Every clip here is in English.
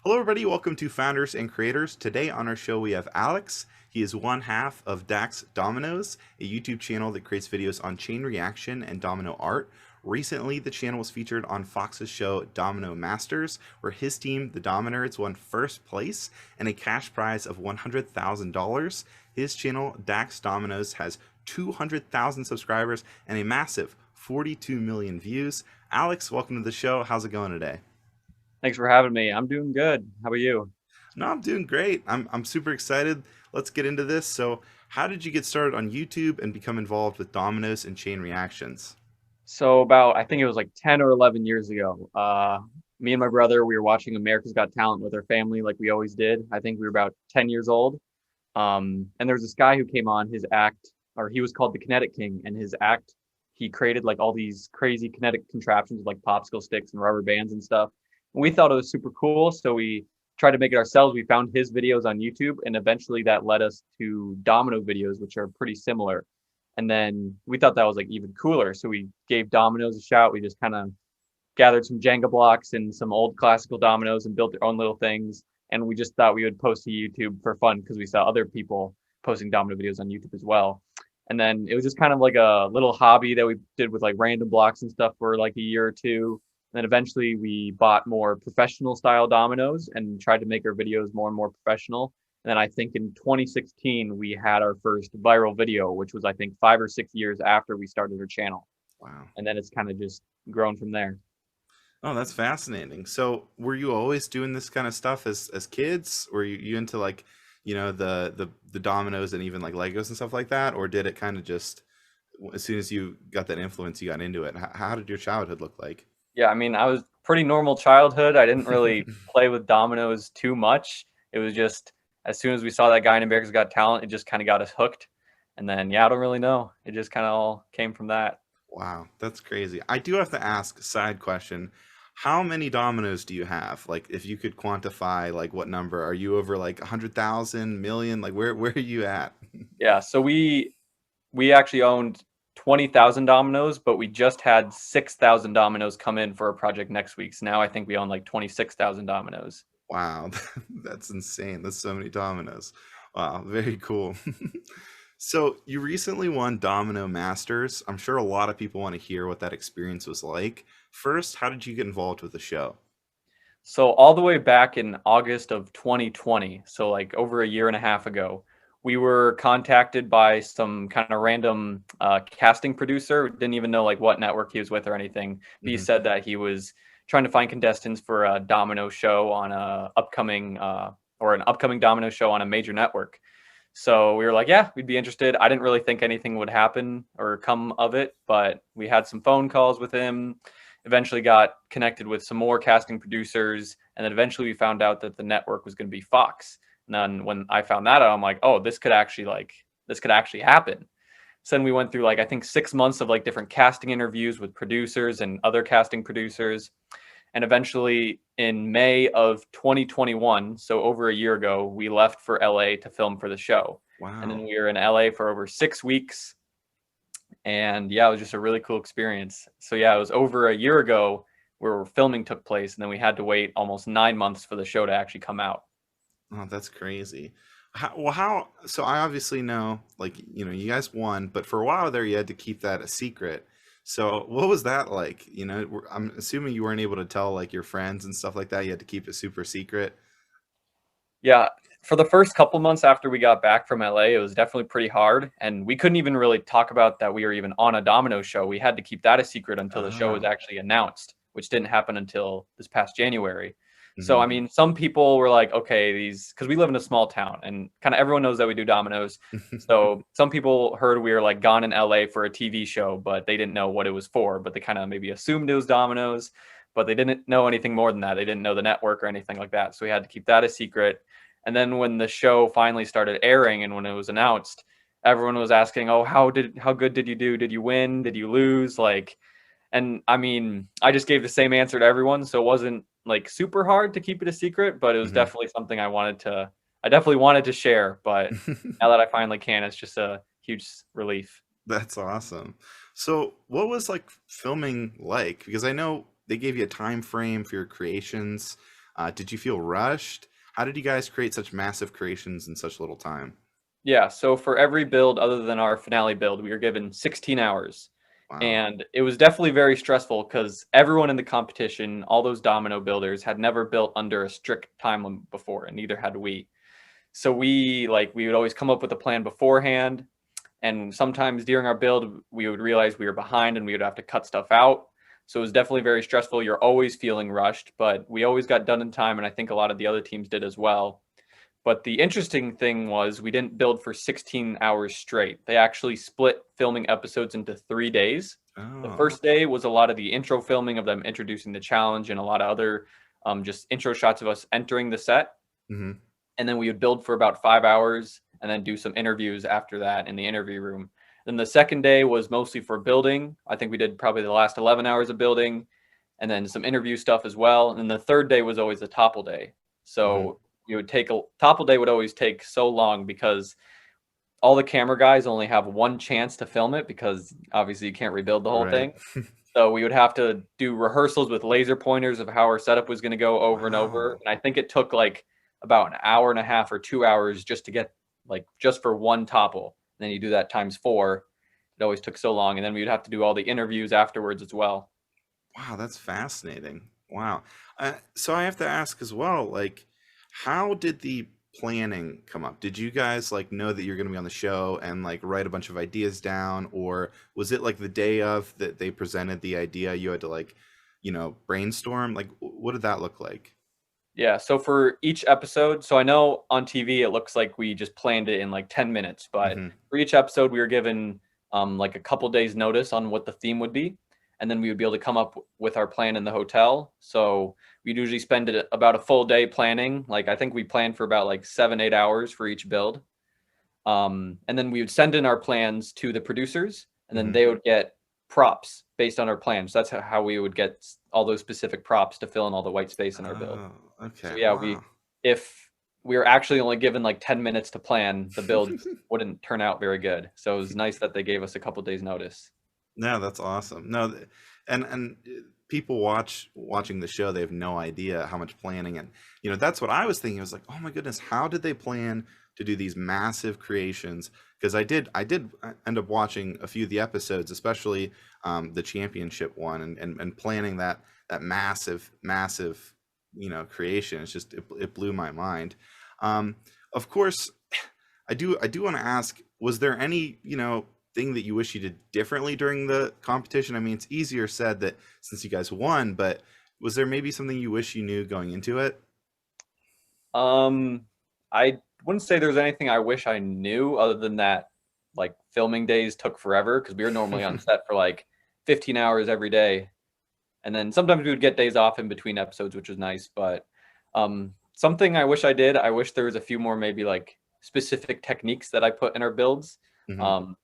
Hello, everybody. Welcome to Founders and Creators. Today on our show, we have Alex. He is one half of Daks Dominoes, a YouTube channel that creates videos on chain reaction and domino art. Recently, the channel was featured on Fox's show Domino Masters, where his team, the Dominerds, won first place and a cash prize of $100,000. His channel, Daks Dominoes, has 200,000 subscribers and a massive 42 million views. Alex, welcome to the show. How's it going today? Thanks for having me. I'm doing good. How about you? No, I'm doing great. I'm super excited. Let's get into this. So, how did you get started on YouTube and become involved with Dominoes and chain reactions? So about, I think it was like 10 or 11 years ago, me and my brother, we were watching America's Got Talent with our family like we always did. I think we were about 10 years old. And there was this guy who came on his act, or he was called the Kinetic King, and his act, he created like all these crazy kinetic contraptions with like popsicle sticks and rubber bands and stuff. And we thought it was super cool, so we tried to make it ourselves. We found his videos on YouTube, and eventually that led us to Domino videos, which are pretty similar. And then we thought that was like even cooler, so we gave Dominoes a shot. We just kind of gathered some Jenga blocks and some old classical dominoes and built their own little things. And we just thought we would post to YouTube for fun because we saw other people posting domino videos on YouTube as well. And then it was just kind of like a little hobby that we did with like random blocks and stuff for like a year or two. And then eventually we bought more professional style dominoes and tried to make our videos more and more professional. And then I think in 2016 we had our first viral video, which was I think 5 or 6 years after we started our channel. Wow. And then it's kind of just grown from there. Oh, that's fascinating. So, were you always doing this kind of stuff as kids? Were you into like, the dominoes and even like Legos and stuff like that, or did it kind of just as soon as you got that influence, you got into it? How did your childhood look like? Yeah, I mean, I was pretty normal childhood. I didn't really play with dominoes too much. It was just as soon as we saw that guy in America's Got Talent, it just kind of got us hooked. And then, yeah, I don't really know. It just kind of all came from that. Wow, that's crazy. I do have to ask, side question. How many dominoes do you have? Like, if you could quantify, like, what number? Are you over like 100,000, million? Like, where are you at? Yeah, so we actually owned 20,000 dominoes, but we just had 6,000 dominoes come in for a project next week. So now I think we own like 26,000 dominoes. Wow, that's insane. That's so many dominoes. Wow, very cool. So, you recently won Domino Masters. I'm sure a lot of people want to hear what that experience was like. First, how did you get involved with the show? So all the way back in August of 2020, so like over a year and a half ago, we were contacted by some kind of random casting producer. Didn't even know like what network he was with or anything. But he Hmm. said that he was trying to find contestants for a domino show on a upcoming or an upcoming domino show on a major network. So we were like, yeah, we'd be interested. I didn't really think anything would happen or come of it, but we had some phone calls with him, eventually got connected with some more casting producers, and then eventually we found out that the network was going to be Fox. And then when I found that out, I'm like, oh, this could actually happen. So then we went through like I think 6 months of like different casting interviews with producers and other casting producers. And eventually in May of 2021, so over a year ago, we left for LA to film for the show. And then Wow. we were in LA for over 6 weeks. And yeah, it was just a really cool experience. So yeah, it was over a year ago where filming took place. And then we had to wait almost 9 months for the show to actually come out. Oh, that's crazy. So I obviously know, like, you guys won, but for a while there, you had to keep that a secret. So what was that like? I'm assuming you weren't able to tell like your friends and stuff like that. You had to keep it super secret. Yeah, for the first couple months after we got back from LA, it was definitely pretty hard. And we couldn't even really talk about that we were even on a domino show. We had to keep that a secret until the show was Oh. actually announced, which didn't happen until this past January. So, Hmm. I mean, some people were like, okay, because we live in a small town and kind of everyone knows that we do dominoes. So, some people heard we were like gone in LA for a TV show, but they didn't know what it was for. But they kind of maybe assumed it was dominoes, but they didn't know anything more than that. They didn't know the network or anything like that. So, we had to keep that a secret. And then when the show finally started airing and when it was announced, everyone was asking, "Oh, how good did you do? Did you win? Did you lose?" Like, and I mean, I just gave the same answer to everyone, so it wasn't like super hard to keep it a secret, but it was Hmm. definitely something I definitely wanted to share, but now that I finally can, it's just a huge relief. That's awesome. So what was like filming like? Because I know they gave you a time frame for your creations. Did you feel rushed? How did you guys create such massive creations in such little time? Yeah, so for every build other than our finale build, we were given 16 hours. Wow. And it was definitely very stressful because everyone in the competition, all those domino builders, had never built under a strict time limit before, and neither had we. So we would always come up with a plan beforehand, and sometimes during our build, we would realize we were behind and we would have to cut stuff out. So it was definitely very stressful. You're always feeling rushed, but we always got done in time, and I think a lot of the other teams did as well. But the interesting thing was we didn't build for 16 hours straight. They actually split filming episodes into 3 days. The Oh. first day was a lot of the intro filming of them introducing the challenge and a lot of other just intro shots of us entering the set. Hmm. And then we would build for about 5 hours and then do some interviews after that in the interview room. Then the second day was mostly for building. I think we did probably the last 11 hours of building and then some interview stuff as well. And then the third day was always the topple day. Hmm. So you would take a topple day would always take so long because all the camera guys only have one chance to film it because obviously you can't rebuild the whole Right. thing. So we would have to do rehearsals with laser pointers of how our setup was going to go over and over. Wow. And I think it took like about an hour and a half or 2 hours just to get like just for one topple. And then you do that times four. It always took so long. And then we would have to do all the interviews afterwards as well. Wow, that's fascinating. Wow. So I have to ask as well, like, how did the planning come up? Did you guys like know that you're going to be on the show and like write a bunch of ideas down, or was it like the day of that they presented the idea, you had to like, brainstorm? Like, what did that look like? Yeah, so for each episode, so I know on TV it looks like we just planned it in like 10 minutes, but Hmm. for each episode we were given like a couple days notice on what the theme would be, and then we would be able to come up with our plan in the hotel. So we'd usually spend it about a full day planning. Like I think we planned for about like 7, 8 hours for each build. And then we would send in our plans to the producers, and then Hmm. they would get props based on our plans. So that's how we would get all those specific props to fill in all the white space in our build. Oh, So okay. yeah, Wow. if we were actually only given like 10 minutes to plan, the build wouldn't turn out very good. So it was nice that they gave us a couple days notice. No, that's awesome. No, and people watching the show, they have no idea how much planning, and that's what I was thinking. I was like, oh my goodness, how did they plan to do these massive creations? Because I did end up watching a few of the episodes, especially the championship one, and planning that massive creation. It's just it blew my mind. Um, of course, I do want to ask, was there any thing that you wish you did differently during the competition? I mean, it's easier said that since you guys won, but was there maybe something you wish you knew going into it? Um, I wouldn't say there's anything I wish I knew other than that, like filming days took forever because we were normally on set for like 15 hours every day. And then sometimes we would get days off in between episodes, which was nice. But something I wish I did, I wish there was a few more maybe like specific techniques that I put in our builds Hmm. um,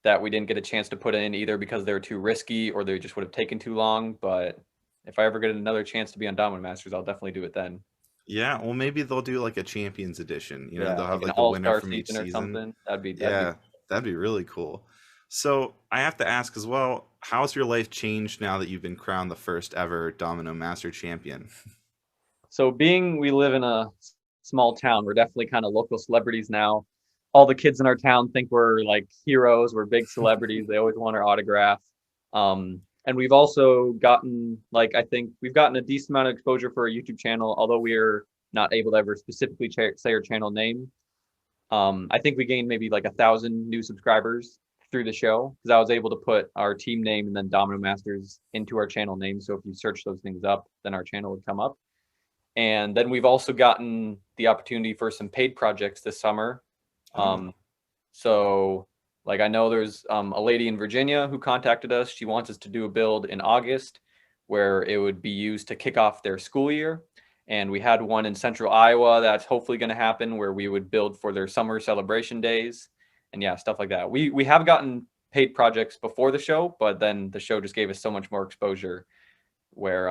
that we didn't get a chance to put in either because they were too risky or they just would have taken too long. But if I ever get another chance to be on Domino Masters, I'll definitely do it then. Yeah, well, maybe they'll do like a champions edition. Yeah, They'll have like an like the winner all-star from each season or season. something. That'd be Yeah, that'd be really cool. So I have to ask as well, how's your life changed now that you've been crowned the first ever Domino Master Champion? So being we live in a small town, we're definitely kind of local celebrities now. All the kids in our town think we're like heroes. We're big celebrities. They always want our autograph. And we've also gotten like I think we've gotten a decent amount of exposure for our YouTube channel, although we're not able to ever specifically say our channel name. I think we gained maybe like 1,000 new subscribers through the show because I was able to put our team name and then Domino Masters into our channel name. So if you search those things up, then our channel would come up. And then we've also gotten the opportunity for some paid projects this summer. Oh. Um, so, like, I know there's a lady in Virginia who contacted us. She wants us to do a build in August where it would be used to kick off their school year. And we had one in central Iowa that's hopefully going to happen where we would build for their summer celebration days. And yeah, stuff like that. We have gotten paid projects before the show, but then the show just gave us so much more exposure where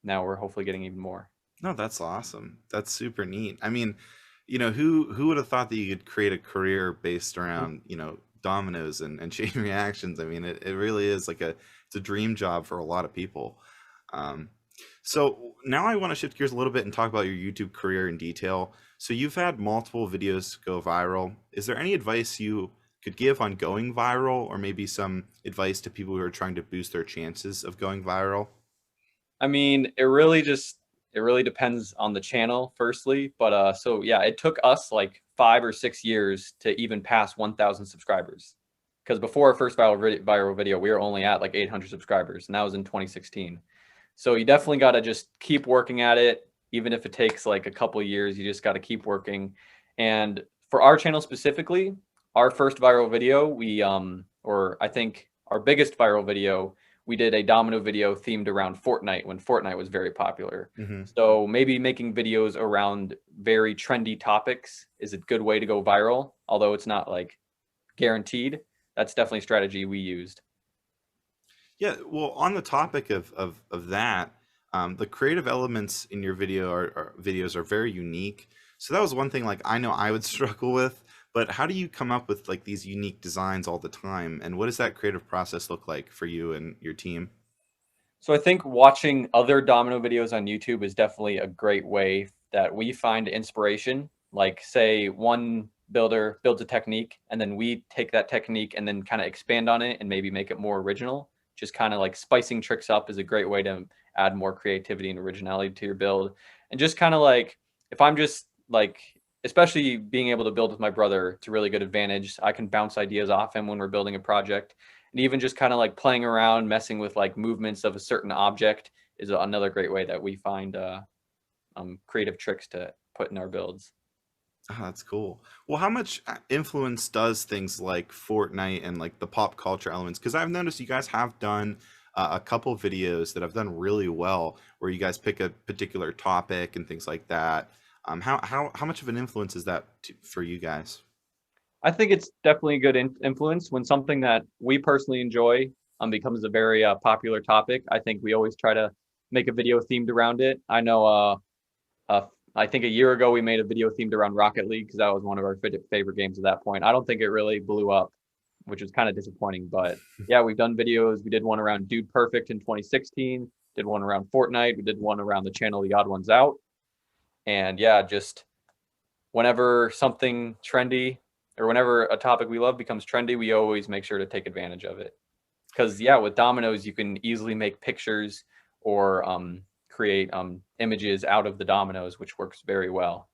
now we're hopefully getting even more. No, that's awesome. That's super neat. I mean, who would have thought that you could create a career based around, dominoes and chain reactions? I mean, it really is like it's a dream job for a lot of people. So now I want to shift gears a little bit and talk about your YouTube career in detail. So you've had multiple videos go viral. Is there any advice you could give on going viral, or maybe some advice to people who are trying to boost their chances of going viral? I mean, it really depends on the channel firstly, but so yeah, it took us like 5 or 6 years to even pass 1,000 subscribers. Because before our first viral video, we were only at like 800 subscribers, and that was in 2016. So you definitely got to just keep working at it, even if it takes like a couple of years. You just got to keep working. And for our channel specifically, our first viral video, or I think our biggest viral video, we did a domino video themed around Fortnite when Fortnite was very popular. Hmm. So maybe making videos around very trendy topics is a good way to go viral, although it's not like guaranteed. That's definitely a strategy we used. Yeah, well, on the topic of that, the creative elements in your videos are very unique. So that was one thing like I know I would struggle with, but how do you come up with like these unique designs all the time? And what does that creative process look like for you and your team? So I think watching other domino videos on YouTube is definitely a great way that we find inspiration. Like say one builder builds a technique and then we take that technique and then kind of expand on it and maybe make it more original. Just kind of like spicing tricks up is a great way to add more creativity and originality to your build. And just kind of like if I'm just like especially being able to build with my brother, it's a really good advantage. I can bounce ideas off him when we're building a project, and even just kind of like playing around, messing with like movements of a certain object is another great way that we find creative tricks to put in our builds. Oh, that's cool. Well, how much influence does things like Fortnite and like the pop culture elements? Because I've noticed you guys have done a couple videos that have done really well, where you guys pick a particular topic and things like that. How much of an influence is that for you guys? I think it's definitely a good influence when something that we personally enjoy becomes a very popular topic. I think we always try to make a video themed around it. I know uh, I think a year ago we made a video themed around Rocket League because that was one of our favorite games at that point. I don't think it really blew up, which was kind of disappointing. But yeah, we've done videos. We did one around Dude Perfect in 2016. Did one around Fortnite. We did one around the channel The Odd Ones Out. And yeah, just whenever something trendy or whenever a topic we love becomes trendy, we always make sure to take advantage of it. Because yeah, with dominoes, you can easily make pictures or create images out of the dominoes, which works very well.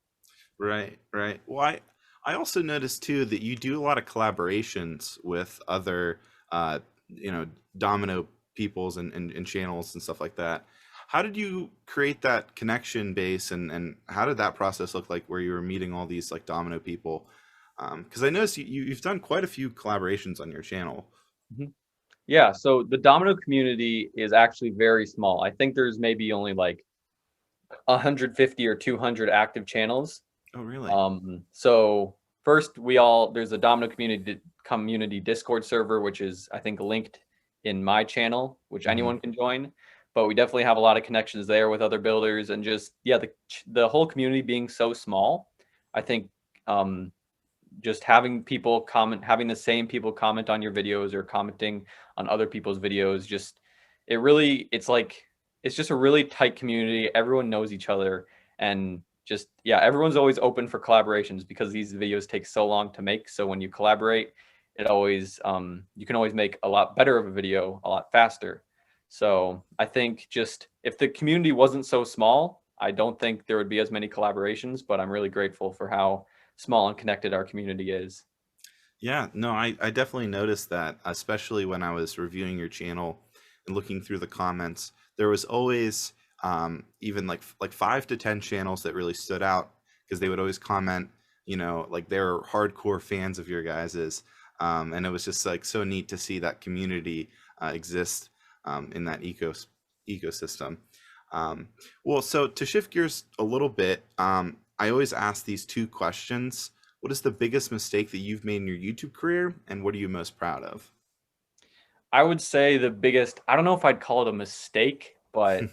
Right, right. Well, I also noticed too that you do a lot of collaborations with other, you know, domino peoples and channels and stuff like that. How did you create that connection base, and how did that process look like where you were meeting all these like domino people? Because I noticed you've done quite a few collaborations on your channel. Mhm. Yeah, so the domino community is actually very small. I think there's maybe only like 150 or 200 active channels. Oh, really? So first there's a Domino community Discord server, which is I think linked in my channel, which Hmm. anyone can join. But we definitely have a lot of connections there with other builders, and just yeah, the whole community being so small, I think um, just having people comment, having the same people comment on your videos or commenting on other people's videos, just it's like it's just a really tight community. Everyone knows each other, and just yeah, everyone's always open for collaborations because these videos take so long to make. So when you collaborate, it always you can always make a lot better of a video a lot faster. So I think just if the community wasn't so small, I don't think there would be as many collaborations, but I'm really grateful for how small and connected our community is. Yeah, no, I definitely noticed that, especially when I was reviewing your channel and looking through the comments. There was always even like 5 to 10 channels that really stood out because they would always comment, you know, like they're hardcore fans of your guys's, and it was just like so neat to see that community exist in that ecosystem. Well, so to shift gears a little bit, I always ask these two questions. What is the biggest mistake that you've made in your YouTube career, and what are you most proud of? I would say the biggest, I don't know if I'd call it a mistake, but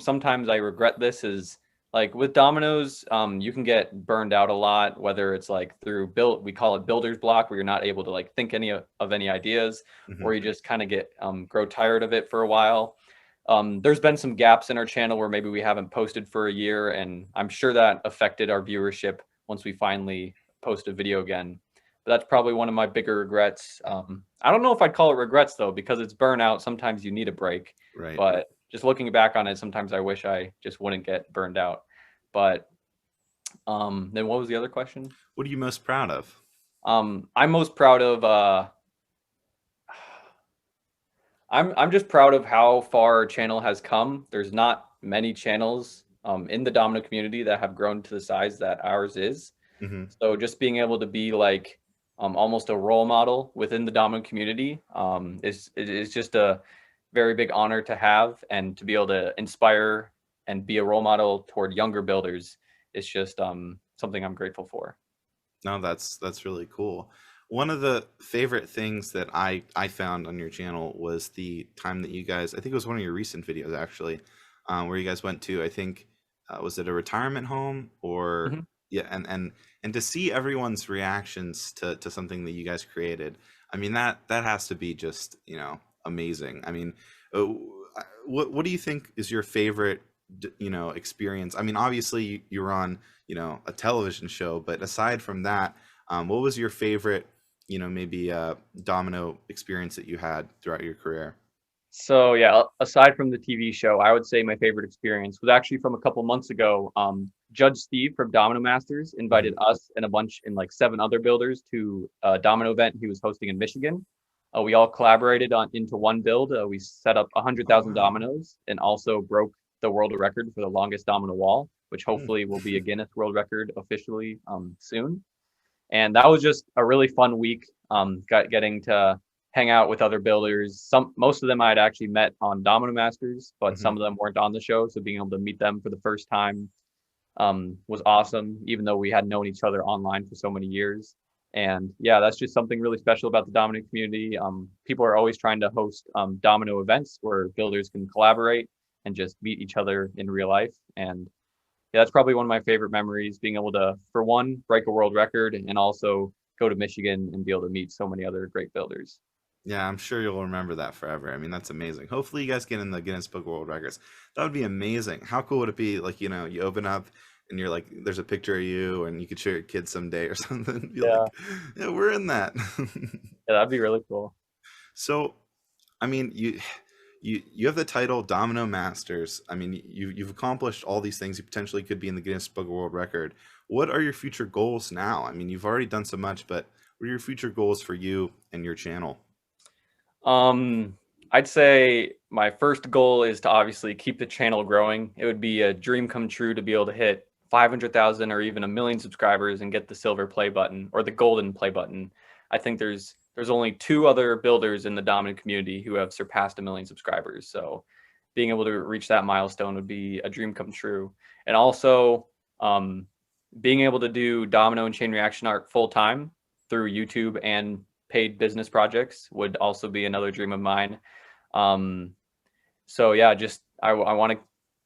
sometimes I regret this is like with dominoes, you can get burned out a lot, whether it's like through we call it builder's block, where you're not able to like think of any ideas, Hmm. or you just kind of get grow tired of it for a while. There's been some gaps in our channel where maybe we haven't posted for a year, and I'm sure that affected our viewership once we finally post a video again. But that's probably one of my bigger regrets. I don't know if I'd call it regrets though, because it's burnout. Sometimes you need a break. Right. But just looking back on it, sometimes I wish I just wouldn't get burned out. But then what was the other question? What are you most proud of? I'm most proud of I'm just proud of how far our channel has come. There's not many channels in the Domino community that have grown to the size that ours is. Hmm. So just being able to be like almost a role model within the Domino community is just a very big honor to have, and to be able to inspire and be a role model toward younger builders is just something I'm grateful for. No, that's really cool. One of the favorite things that I found on your channel was the time that you guys, I think it was one of your recent videos actually, where you guys went to, I think, was it a retirement home or Mhm. yeah, and to see everyone's reactions to something that you guys created, I mean that has to be just, amazing. I mean, uh, what do you think is your favorite experience? I mean, obviously you were on a television show, but aside from that, what was your favorite maybe domino experience that you had throughout your career? So yeah, aside from the TV show, I would say my favorite experience was actually from a couple months ago. Judge Steve from Domino Masters invited Hmm. us and a bunch and like 7 other builders to a domino event he was hosting in Michigan. We all collaborated on into one build. We set up Oh 100,000 wow. dominoes and also broke the world record for the longest domino wall, which Hmm. hopefully will be a Guinness World Record officially soon. And that was just a really fun week. Getting to hang out with other builders. Most of them I had actually met on Domino Masters, but Hmm. some of them weren't on the show. So being able to meet them for the first time was awesome, even though we had known each other online for so many years. And yeah, that's just something really special about the Domino community. People are always trying to host Domino events where builders can collaborate and just meet each other in real life. And yeah, that's probably one of my favorite memories, being able to, for one, break a world record and also go to Michigan and be able to meet so many other great builders. Yeah, I'm sure you'll remember that forever. I mean, that's amazing. Hopefully, you guys get in the Guinness Book of World Records. That would be amazing. How cool would it be? Like, you open up and you're like, there's a picture of you, and you could show your kids someday or something. Be Yeah, like, yeah, we're in that. yeah, that'd be really cool. So, I mean, you have the title Domino Masters. I mean, you've accomplished all these things. You potentially could be in the Guinness Book of World Record. What are your future goals now? I mean, you've already done so much, but what are your future goals for you and your channel? Um, I'd say my first goal is to obviously keep the channel growing. It would be a dream come true to be able to hit 500,000 or even 1 million subscribers and get the silver play button or the golden play button. I think there's only 2 other builders in the dominant community who have surpassed 1 million subscribers. So being able to reach that milestone would be a dream come true. And also um, being able to do domino and chain reaction art full time through YouTube and paid business projects would also be another dream of mine. Um, so yeah, just I want to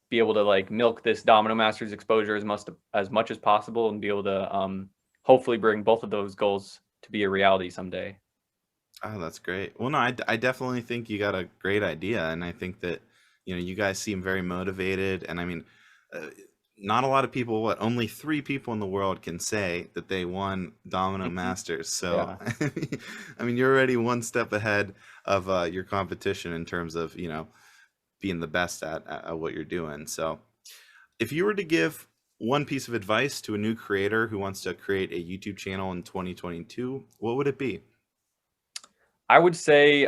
be able to like milk this Domino Masters exposure as much as possible and be able to hopefully bring both of those goals to be a reality someday. Oh, that's great. Well, no, I definitely think you got a great idea, and I think that you guys seem very motivated. And I mean, uh, not a lot of people, what only 3 people in the world can say that they won Domino Masters. So, Yeah. I mean, you're already one step ahead of your competition in terms of being the best at what you're doing. So, if you were to give one piece of advice to a new creator who wants to create a YouTube channel in 2022, what would it be? I would say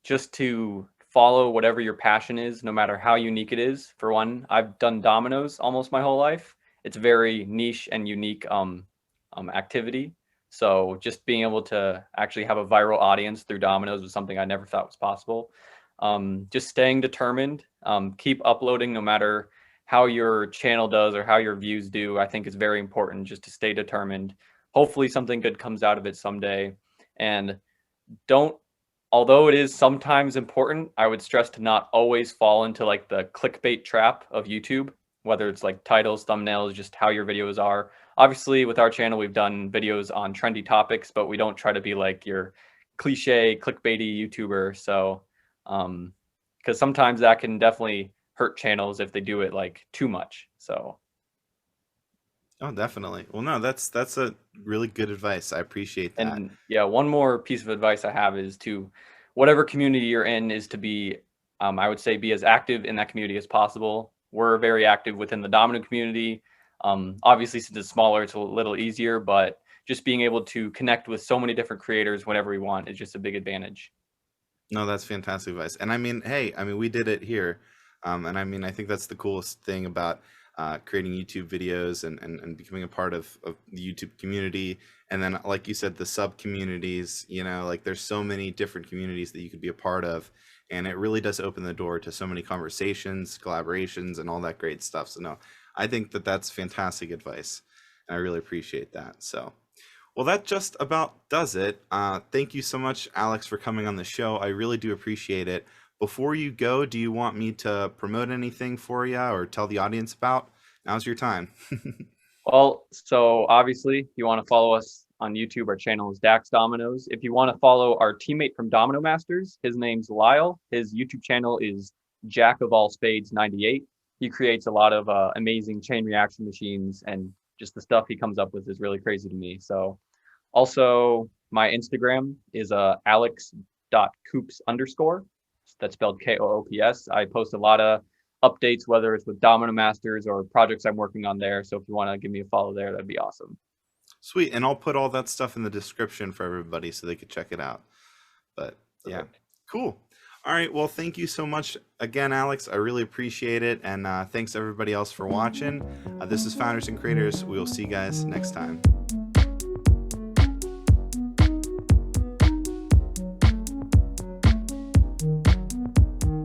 just to follow whatever your passion is, no matter how unique it is. For one, I've done dominoes almost my whole life. It's a very niche and unique activity. So just being able to actually have a viral audience through dominoes was something I never thought was possible. Just staying determined, keep uploading no matter how your channel does or how your views do. I think it's very important just to stay determined. Hopefully something good comes out of it someday. And don't although it is sometimes important, I would stress to not always fall into like the clickbait trap of YouTube, whether it's like titles, thumbnails, just how your videos are. Obviously, with our channel, we've done videos on trendy topics, but we don't try to be like your cliche clickbaity YouTuber. So, um, because sometimes that can definitely hurt channels if they do it like too much. So Oh, definitely. Well, no, that's a really good advice. I appreciate that. and yeah, one more piece of advice I have is to whatever community you're in is to be I would say be as active in that community as possible. We're very active within the Domino community. Obviously, since it's smaller, it's a little easier, but just being able to connect with so many different creators whenever we want is just a big advantage. No, that's fantastic advice. And I mean, hey, I mean, we did it here. And I mean, I think that's the coolest thing about creating YouTube videos and becoming a part of the YouTube community. And then, like you said, the sub communities, you know, like there's so many different communities that you could be a part of. And it really does open the door to so many conversations, collaborations, and all that great stuff. So, no, I think that that's fantastic advice. And I really appreciate that. So, well, that just about does it. Thank you so much, Alex, for coming on the show. I really do appreciate it. Before you go, do you want me to promote anything for you or tell the audience about? Now's your time. Well, so obviously, if you want to follow us on YouTube, our channel is Daks Dominoes. If you want to follow our teammate from Domino Masters, his name's Lyle. His YouTube channel is Jack of All Spades 98. He creates a lot of amazing chain reaction machines, and just the stuff he comes up with is really crazy to me. So, also my Instagram is alex.coops_. That's spelled KOOPS. I post a lot of updates, whether it's with Domino Masters or projects I'm working on there. So if you want to give me a follow there, that'd be awesome. Sweet. And I'll put all that stuff in the description for everybody so they could check it out. But yeah, cool. All right. Well, thank you so much again, Alex. I really appreciate it. And thanks everybody else for watching. This is Founders and Creators. We will see you guys next time.